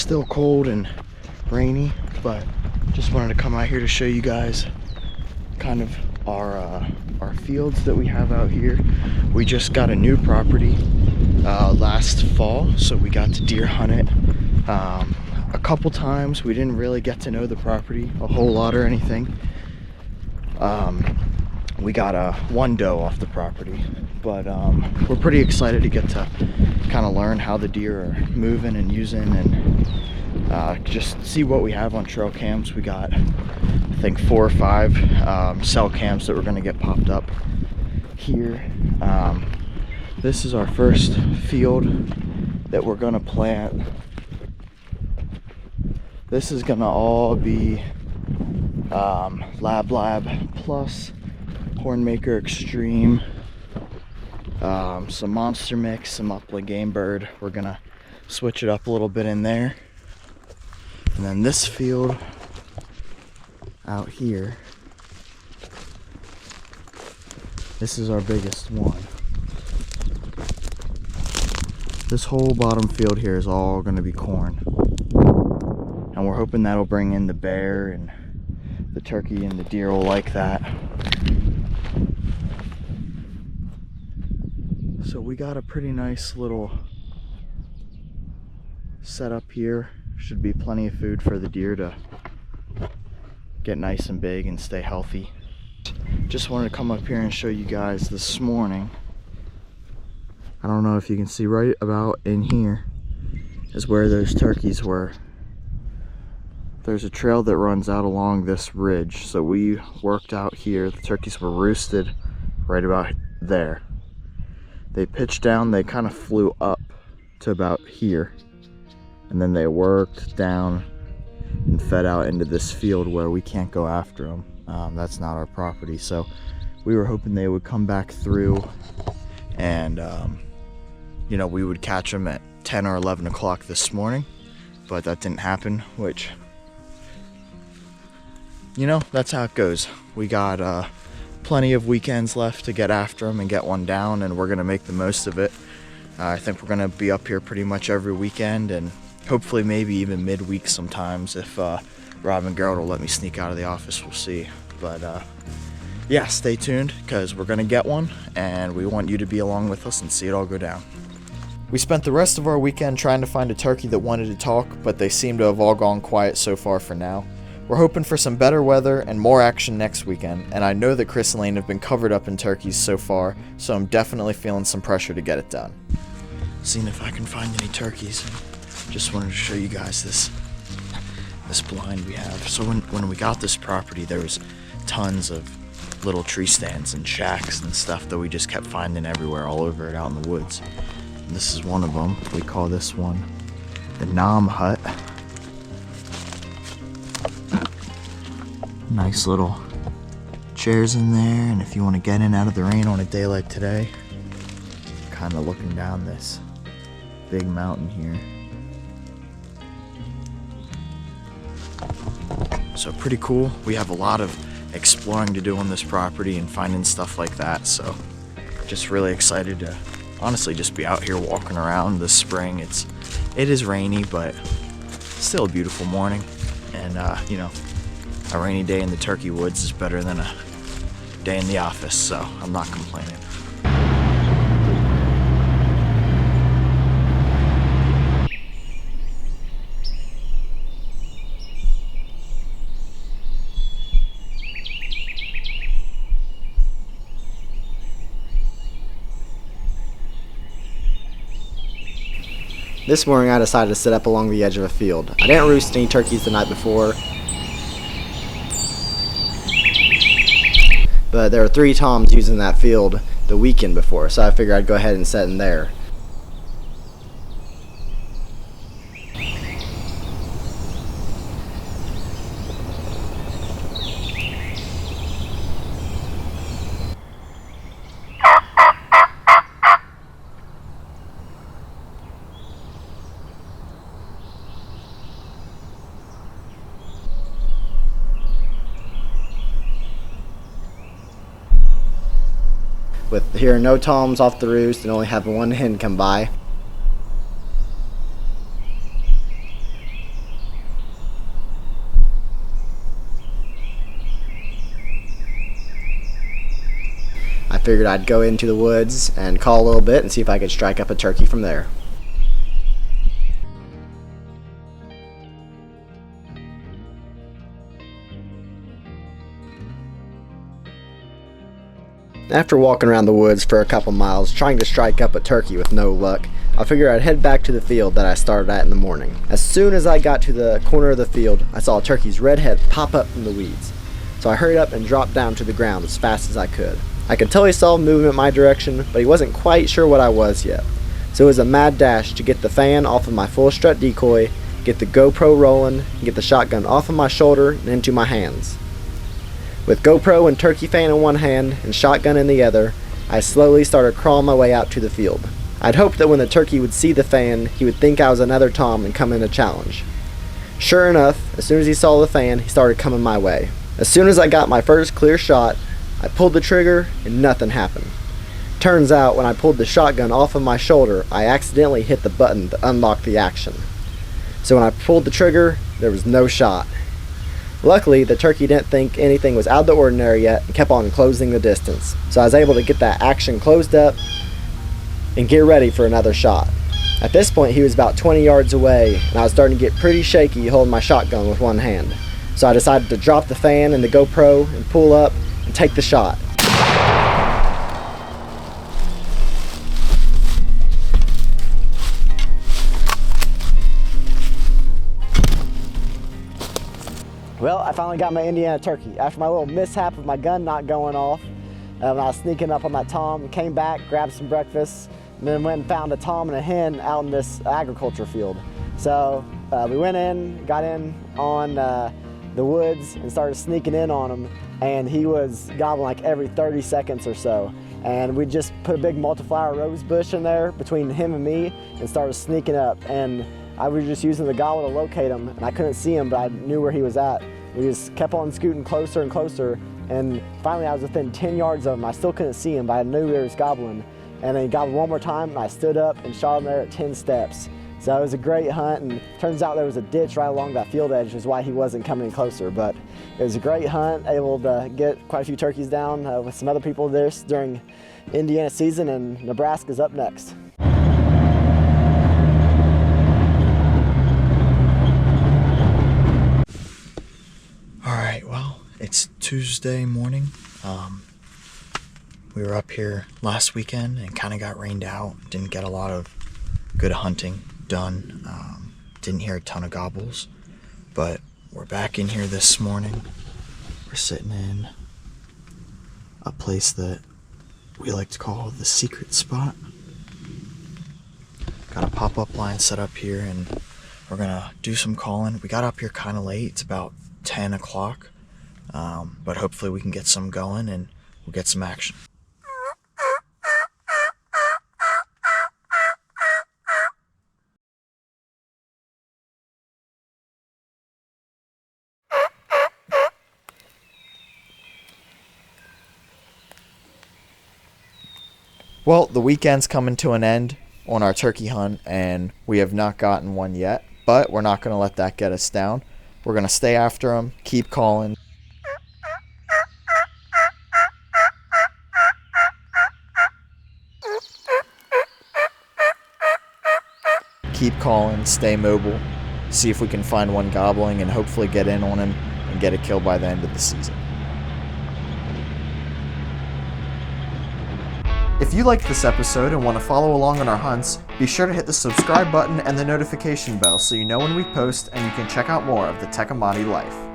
still cold and rainy, but just wanted to come out here to show you guys kind of our fields that we have out here. We just got a new property last fall, so we got to deer hunt it a couple times. We didn't really get to know the property a whole lot or anything. We got one doe off the property, but we're pretty excited to get to kind of learn how the deer are moving and using, and just see what we have on trail cams. We got, I think, 4 or 5 cell cams that we're going to get popped up here. This is our first field that we're going to plant. This is going to all be Lab Plus, Hornmaker Extreme, some Monster Mix, some Upland Game Bird. We're going to switch it up a little bit in there. And then this field out here, this is our biggest one. This whole bottom field here is all going to be corn. And we're hoping that'll bring in the bear, and the turkey and the deer will like that. So we got a pretty nice little setup here. Should be plenty of food for the deer to get nice and big and stay healthy. Just wanted to come up here and show you guys this morning. I don't know if you can see, right about in here is where those turkeys were. There's a trail that runs out along this ridge, so we worked out here. The turkeys were roosted right about there. They pitched down, they kind of flew up to about here, and then they worked down and fed out into this field where we can't go after them. That's not our property, so we were hoping they would come back through, and you know, we would catch them at 10 or 11 o'clock this morning, but that didn't happen, which, you know, that's how it goes. We got plenty of weekends left to get after them and get one down, and we're gonna make the most of it. I think we're gonna be up here pretty much every weekend, and hopefully maybe even midweek sometimes if Rob and Gerald will let me sneak out of the office. We'll see. But yeah, stay tuned, because we're gonna get one, and we want you to be along with us and see it all go down. We spent the rest of our weekend trying to find a turkey that wanted to talk, but they seem to have all gone quiet so far for now. We're hoping for some better weather and more action next weekend, and I know that Chris and Lane have been covered up in turkeys so far, so I'm definitely feeling some pressure to get it done. Seeing if I can find any turkeys. Just wanted to show you guys this blind we have. So when we got this property, there was tons of little tree stands and shacks and stuff that we just kept finding everywhere, all over it out in the woods. And this is one of them. We call this one the Nom Hut. Nice little chairs in there, and if you want to get in out of the rain on a day like today, kind of looking down this big mountain here. So pretty cool. We have a lot of exploring to do on this property and finding stuff like that, so just really excited to honestly just be out here walking around this spring. It is rainy, but still a beautiful morning, and you know, a rainy day in the turkey woods is better than a day in the office, so I'm not complaining. This morning I decided to sit up along the edge of a field. I didn't roost any turkeys the night before, but there were 3 toms using that field the weekend before, so I figured I'd go ahead and set in there. With hearing no toms off the roost and only having one hen come by, figured I'd go into the woods and call a little bit and see if I could strike up a turkey from there. After walking around the woods for a couple miles trying to strike up a turkey with no luck, I figured I'd head back to the field that I started at in the morning. As soon as I got to the corner of the field, I saw a turkey's red head pop up from the weeds. So I hurried up and dropped down to the ground as fast as I could. I could tell he saw movement my direction, but he wasn't quite sure what I was yet. So it was a mad dash to get the fan off of my full strut decoy, get the GoPro rolling, and get the shotgun off of my shoulder and into my hands. With GoPro and turkey fan in one hand and shotgun in the other, I slowly started crawling my way out to the field. I'd hoped that when the turkey would see the fan, he would think I was another Tom and come in to challenge. Sure enough, as soon as he saw the fan, he started coming my way. As soon as I got my first clear shot, I pulled the trigger and nothing happened. Turns out when I pulled the shotgun off of my shoulder, I accidentally hit the button to unlock the action. So when I pulled the trigger, there was no shot. Luckily, the turkey didn't think anything was out of the ordinary yet and kept on closing the distance. So I was able to get that action closed up and get ready for another shot. At this point, he was about 20 yards away and I was starting to get pretty shaky holding my shotgun with one hand. So I decided to drop the fan and the GoPro and pull up and take the shot. Well, I finally got my Indiana turkey. After my little mishap of my gun not going off, when I was sneaking up on that tom, came back, grabbed some breakfast, and then went and found a tom and a hen out in this agriculture field. So we went in, got in on the woods and started sneaking in on him, and he was gobbling like every 30 seconds or so. And we just put a big multi-flower rose bush in there between him and me and started sneaking up. And I was just using the gobbler to locate him, and I couldn't see him, but I knew where he was at. We just kept on scooting closer and closer, and finally I was within 10 yards of him. I still couldn't see him, but I knew he was gobbling. And then he gobbled one more time, and I stood up and shot him there at 10 steps. So it was a great hunt, and turns out there was a ditch right along that field edge, which is why he wasn't coming closer. But it was a great hunt, able to get quite a few turkeys down with some other people there during Indiana season, and Nebraska's up next. It's Tuesday morning. We were up here last weekend and kind of got rained out. Didn't get a lot of good hunting done. Didn't hear a ton of gobbles, but we're back in here this morning. We're sitting in a place that we like to call the secret spot. Got a pop-up line set up here and we're gonna do some calling. We got up here kind of late. It's about 10 o'clock. But hopefully we can get some going and we'll get some action. Well, the weekend's coming to an end on our turkey hunt and we have not gotten one yet, but we're not going to let that get us down. We're going to stay after them, keep calling. Keep calling, stay mobile, see if we can find one gobbling and hopefully get in on him and get a kill by the end of the season. If you liked this episode and want to follow along on our hunts, be sure to hit the subscribe button and the notification bell so you know when we post and you can check out more of the Tecumate life.